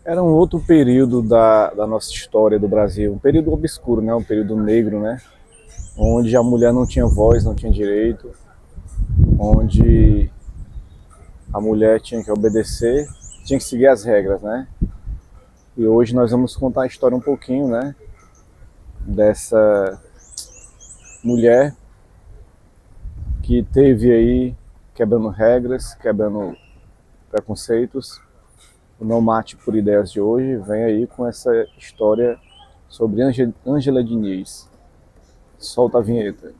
Era um outro período da nossa história do Brasil, um período obscuro, né? Um período negro, né? Onde a mulher não tinha voz, não tinha direito, onde a mulher tinha que obedecer, tinha que seguir as regras, né? E hoje nós vamos contar a história um pouquinho, né? Dessa mulher que teve aí quebrando regras, quebrando preconceitos. O Não Mate por Ideias de hoje vem aí com essa história sobre Ângela Diniz. Solta a vinheta.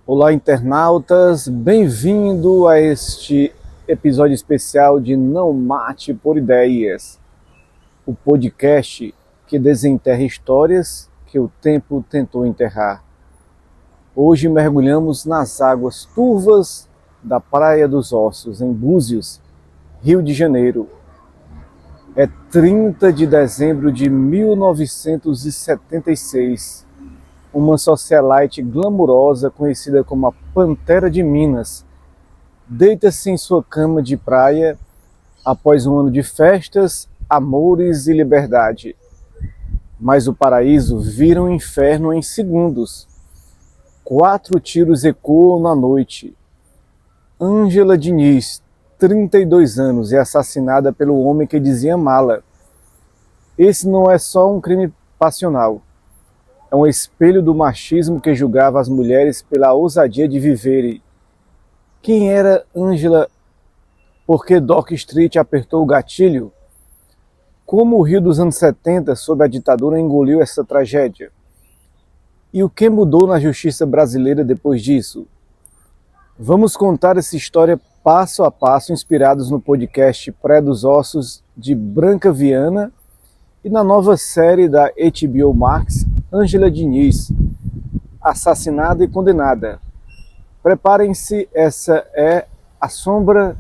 Olá, internautas, bem-vindo a este episódio especial de Não Mate por Ideias, o podcast que desenterra histórias que o tempo tentou enterrar. Hoje mergulhamos nas águas turvas da Praia dos Ossos, em Búzios, Rio de Janeiro. É 30 de dezembro de 1976. Uma socialite glamurosa conhecida como a Pantera de Minas deita-se em sua cama de praia após um ano de festas, amores e liberdade. Mas o paraíso vira um inferno em segundos. 4 tiros ecoam na noite. Ângela Diniz, 32 anos, é assassinada pelo homem que dizia amá-la. Esse não é só um crime passional. É um espelho do machismo que julgava as mulheres pela ousadia de viverem. Quem era Ângela? Por que Dock Street apertou o gatilho? Como o Rio dos anos 70, sob a ditadura, engoliu essa tragédia? E o que mudou na justiça brasileira depois disso? Vamos contar essa história passo a passo, inspirados no podcast Praia dos Ossos de Branca Viana e na nova série da HBO Max, Ângela Diniz, assassinada e condenada. Preparem-se, essa é a sombra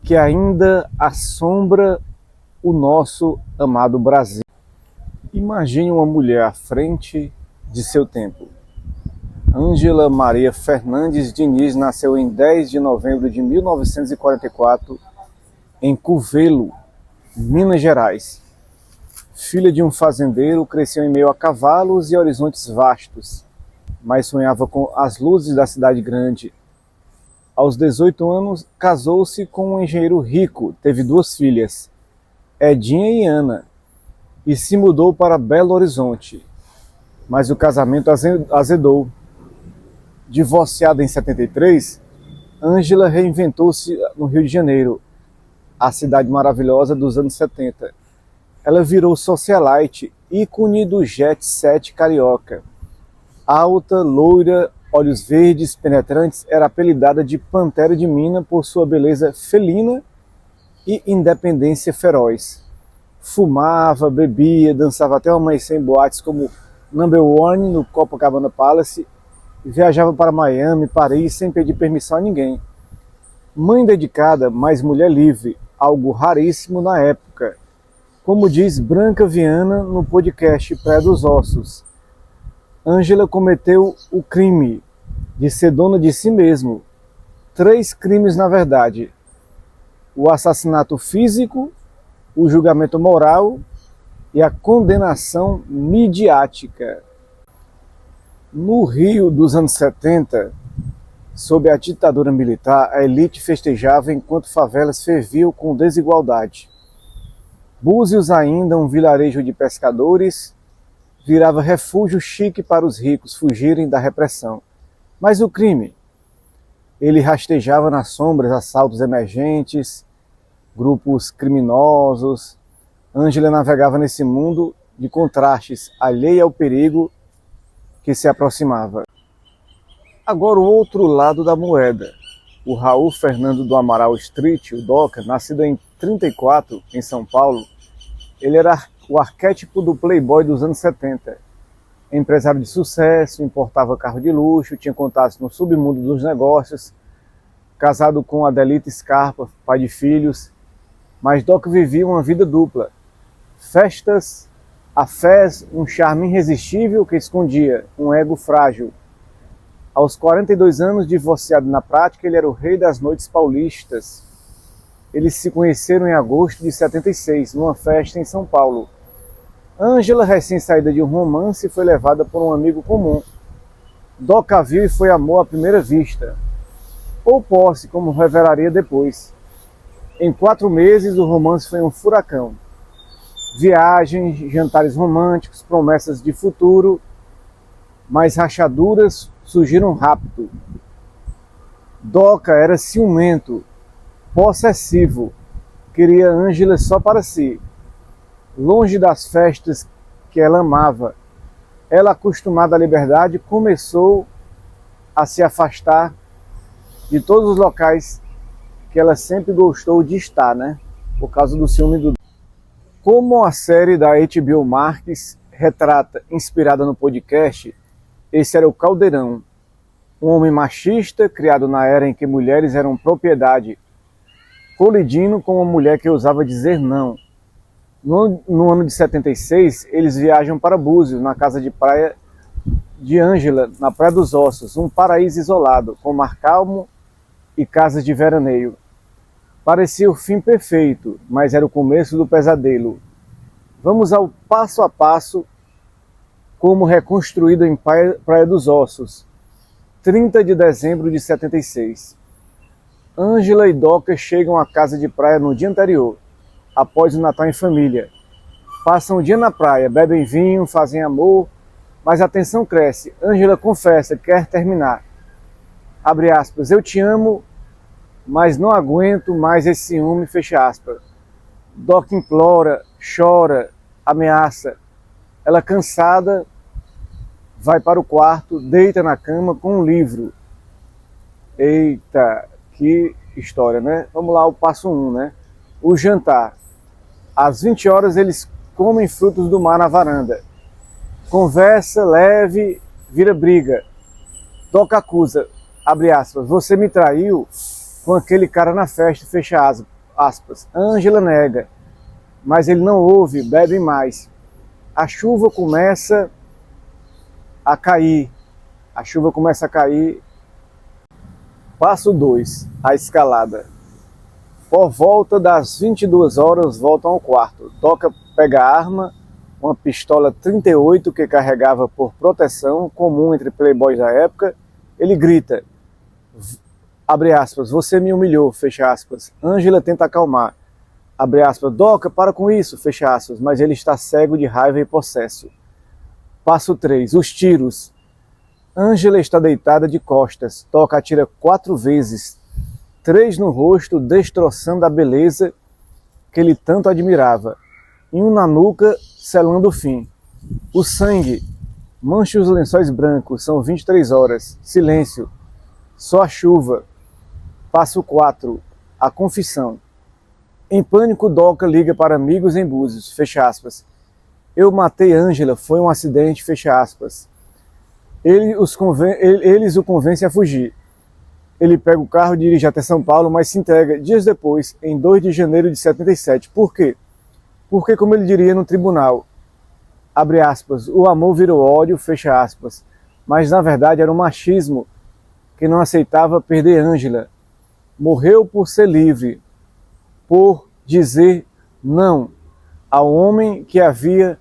que ainda assombra o nosso amado Brasil. Imagine uma mulher à frente de seu tempo. Ângela Maria Fernandes Diniz nasceu em 10 de novembro de 1944 em Covelo, Minas Gerais. Filha de um fazendeiro, cresceu em meio a cavalos e horizontes vastos, mas sonhava com as luzes da cidade grande. Aos 18 anos, casou-se com um engenheiro rico, teve 2 filhas, Edinha e Ana, e se mudou para Belo Horizonte. Mas o casamento azedou. Divorciada em 73, Ângela reinventou-se no Rio de Janeiro, a cidade maravilhosa dos anos 70. Ela virou socialite, ícone do jet set carioca. Alta, loira, olhos verdes, penetrantes, era apelidada de Pantera de Minas por sua beleza felina e independência feroz. Fumava, bebia, dançava até o amanhecer em boates como Number One no Copacabana Palace, e viajava para Miami, Paris, sem pedir permissão a ninguém. Mãe dedicada, mas mulher livre, algo raríssimo na época. Como diz Branca Viana no podcast Praia dos Ossos, Ângela cometeu o crime de ser dona de si mesmo. 3 crimes na verdade: o assassinato físico, o julgamento moral e a condenação midiática. No Rio dos anos 70, sob a ditadura militar, a elite festejava enquanto favelas ferviam com desigualdade. Búzios, ainda um vilarejo de pescadores, virava refúgio chique para os ricos fugirem da repressão. Mas o crime? Ele rastejava nas sombras, assaltos emergentes, grupos criminosos. Ângela navegava nesse mundo de contrastes, alheia ao perigo que se aproximava. Agora o outro lado da moeda. O Raul Fernando do Amaral Street, o Doca, nascido em 34, em São Paulo, ele era o arquétipo do playboy dos anos 70. Empresário de sucesso, importava carro de luxo, tinha contatos no submundo dos negócios, casado com Adelita Scarpa, pai de filhos, mas Doca vivia uma vida dupla. Festas, a fés, um charme irresistível que escondia um ego frágil. Aos 42 anos, divorciado na prática, ele era o rei das noites paulistas. Eles se conheceram em agosto de 76, numa festa em São Paulo. Ângela, recém-saída de um romance, foi levada por um amigo comum. Doca viu e foi amor à primeira vista. Ou posse, como revelaria depois. Em 4 meses, o romance foi um furacão. Viagens, jantares românticos, promessas de futuro, mas rachaduras surgiram rápido. Doca era ciumento, possessivo, queria Ângela só para si. Longe das festas que ela amava, ela, acostumada à liberdade, começou a se afastar de todos os locais que ela sempre gostou de estar, né? Por causa do ciúme do... Como a série da HBO Max retrata, inspirada no podcast, esse era o Caldeirão, um homem machista criado na era em que mulheres eram propriedade, colidindo com uma mulher que ousava dizer não. No ano de 76, eles viajam para Búzios, na casa de praia de Ângela, na Praia dos Ossos, um paraíso isolado, com mar calmo e casas de veraneio. Parecia o fim perfeito, mas era o começo do pesadelo. Vamos ao passo a passo, como reconstruído em Praia dos Ossos, 30 de dezembro de 76. Ângela e Doca chegam à casa de praia no dia anterior, após o Natal em família. Passam o dia na praia, bebem vinho, fazem amor, mas a tensão cresce. Ângela confessa que quer terminar. Abre aspas, eu te amo, mas não aguento mais esse ciúme, fecha aspas. Doca implora, chora, ameaça. Ela, cansada, vai para o quarto, deita na cama com um livro. Eita, que história, né? Vamos lá, o passo 1, né? O jantar. Às 20 horas eles comem frutos do mar na varanda. Conversa leve, vira briga. Doca acusa, abre aspas, você me traiu com aquele cara na festa, fecha aspas. Ângela nega, mas ele não ouve, bebe mais. A chuva começa a cair. A chuva começa a cair. Passo 2, a escalada. Por volta das 22 horas, voltam ao quarto. Doca pega a arma, uma pistola 38 que carregava por proteção, comum entre playboys da época. Ele grita, abre aspas, você me humilhou, fecha aspas. Ângela tenta acalmar, abre aspas, Doca, para com isso, fecha aspas, mas ele está cego de raiva e possesso. Passo 3, os tiros. Ângela está deitada de costas, Doca atira 4 vezes, 3 no rosto, destroçando a beleza que ele tanto admirava, e um na nuca, selando o fim. O sangue mancha os lençóis brancos, são 23 horas, silêncio, só a chuva. Passo 4, a confissão. Em pânico, Doca liga para amigos em Búzios, fecha aspas. Eu matei Ângela, foi um acidente, fecha aspas. Eles o convencem a fugir. Ele pega o carro e dirige até São Paulo, mas se entrega dias depois, em 2 de janeiro de 77. Por quê? Porque, como ele diria no tribunal, abre aspas, o amor virou ódio, fecha aspas. Mas, na verdade, era um machismo que não aceitava perder Ângela. Morreu por ser livre, por dizer não. ao homem que havia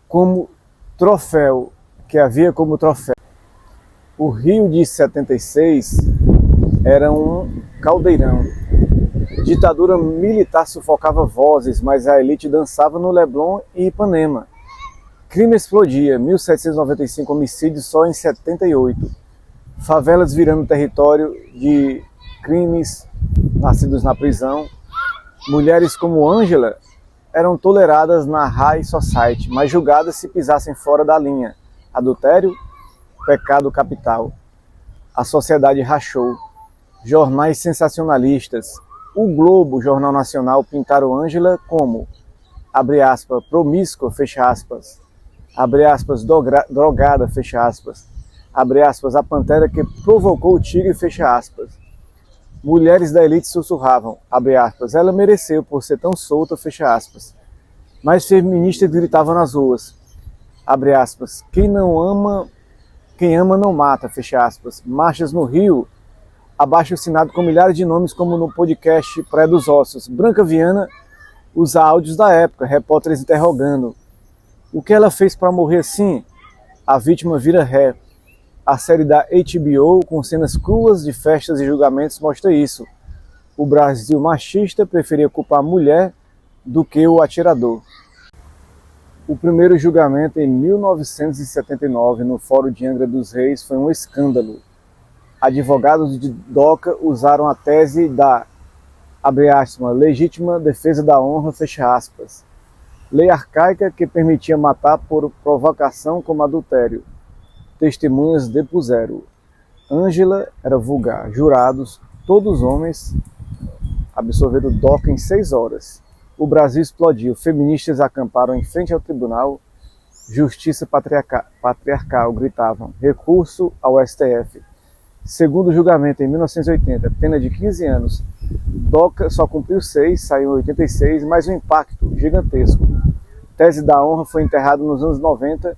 como troféu, O Rio de 76 era um caldeirão. Ditadura militar sufocava vozes, mas a elite dançava no Leblon e Ipanema. Crime explodia, 1795 homicídios só em 78. Favelas virando território de crimes nascidos na prisão. Mulheres como Ângela eram toleradas na High Society, mas julgadas se pisassem fora da linha. Adultério, pecado capital. A sociedade rachou. Jornais sensacionalistas. O Globo, Jornal Nacional, pintaram Ângela como, abre aspas, promíscua, fecha aspas, abre aspas, drogada, fecha aspas, abre aspas, a pantera que provocou o tigre, fecha aspas. Mulheres da elite sussurravam, abre aspas, ela mereceu por ser tão solta, fecha aspas. Mas feministas gritavam nas ruas, abre aspas, quem ama não mata, fecha aspas. Marchas no Rio, abaixo-assinado com milhares de nomes, como no podcast Praia dos Ossos. Branca Viana usa áudios da época, repórteres interrogando. O que ela fez para morrer assim? A vítima vira ré. A série da HBO, com cenas cruas de festas e julgamentos, mostra isso. O Brasil machista preferia culpar a mulher do que o atirador. O primeiro julgamento, em 1979, no Fórum de Angra dos Reis, foi um escândalo. Advogados de DOCA usaram a tese da, abre aspas, legítima defesa da honra, fecha aspas. Lei arcaica que permitia matar por provocação como adultério. Testemunhas depuseram. Ângela era vulgar. Jurados, todos homens, absolveram DOCA em 6 horas. O Brasil explodiu. Feministas acamparam em frente ao tribunal. Justiça patriarcal, gritavam. Recurso ao STF. Segundo julgamento em 1980, pena de 15 anos. DOCA só cumpriu 6, saiu em 86, mas o impacto gigantesco. Tese da honra foi enterrado nos anos 90,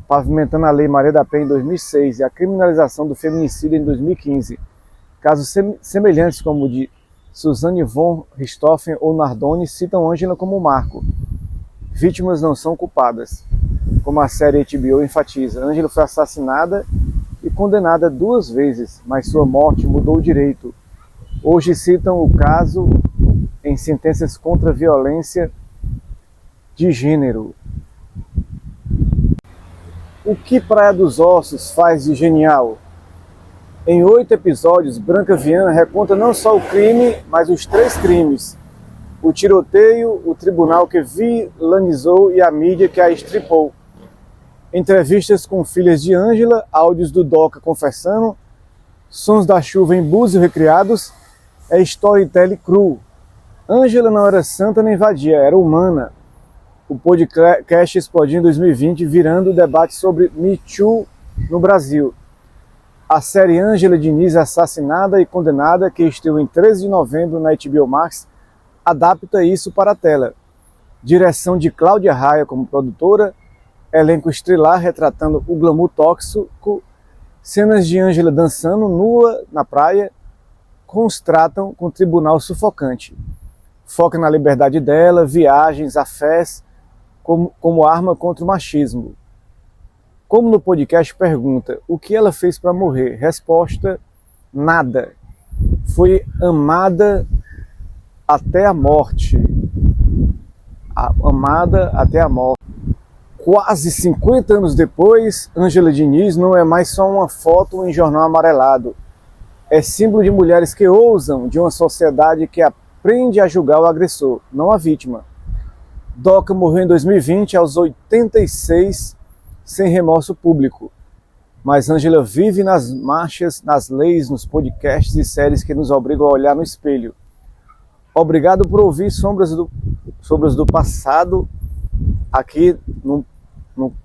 pavimentando a Lei Maria da Penha em 2006 e a criminalização do feminicídio em 2015. Casos semelhantes como o de Suzanne von Richthofen ou Nardoni citam Ângela como marco. Vítimas não são culpadas. Como a série HBO enfatiza, Ângela foi assassinada e condenada 2 vezes, mas sua morte mudou o direito. Hoje citam o caso em sentenças contra a violência de gênero. O que Praia dos Ossos faz de genial? Em 8 episódios, Branca Viana reconta não só o crime, mas os 3 crimes. O tiroteio, o tribunal que vilanizou e a mídia que a estripou. Entrevistas com filhas de Ângela, áudios do DOCA confessando, sons da chuva em Búzios recriados, é storytelling cru. Ângela não era santa nem vadia, era humana. O podcast explodiu em 2020, virando o debate sobre Me Too no Brasil. A série Ângela Diniz, assassinada e condenada, que estreou em 13 de novembro na HBO Max, adapta isso para a tela. Direção de Cláudia Raia como produtora, elenco estrelar retratando o glamour tóxico, cenas de Ângela dançando nua na praia, contrastam com o tribunal sufocante. Foca na liberdade dela, viagens, afés, como arma contra o machismo. Como no podcast pergunta, o que ela fez para morrer? Resposta, nada. Foi amada até a morte. Amada até a morte. Quase 50 anos depois, Ângela Diniz não é mais só uma foto em jornal amarelado. É símbolo de mulheres que ousam, de uma sociedade que aprende a julgar o agressor, não a vítima. DOCA morreu em 2020, aos 86, sem remorso público. Mas Ângela vive nas marchas, nas leis, nos podcasts e séries que nos obrigam a olhar no espelho. Obrigado por ouvir Sombras do Passado aqui no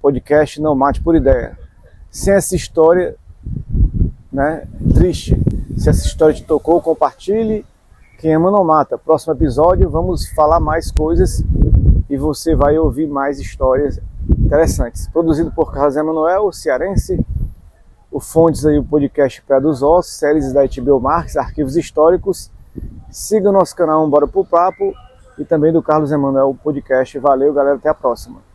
podcast Não Mate por Ideia. Sem essa história, né, triste, se essa história te tocou, compartilhe. Quem ama não mata. Próximo episódio vamos falar mais coisas e você vai ouvir mais histórias interessantes. Produzido por Carlos Emanuel, cearense. O Fontes aí, o podcast Praia dos Ossos, séries da HBO Max, arquivos históricos. Siga o nosso canal Bora pro Papo e também do Carlos Emanuel Podcast. Valeu, galera, até a próxima.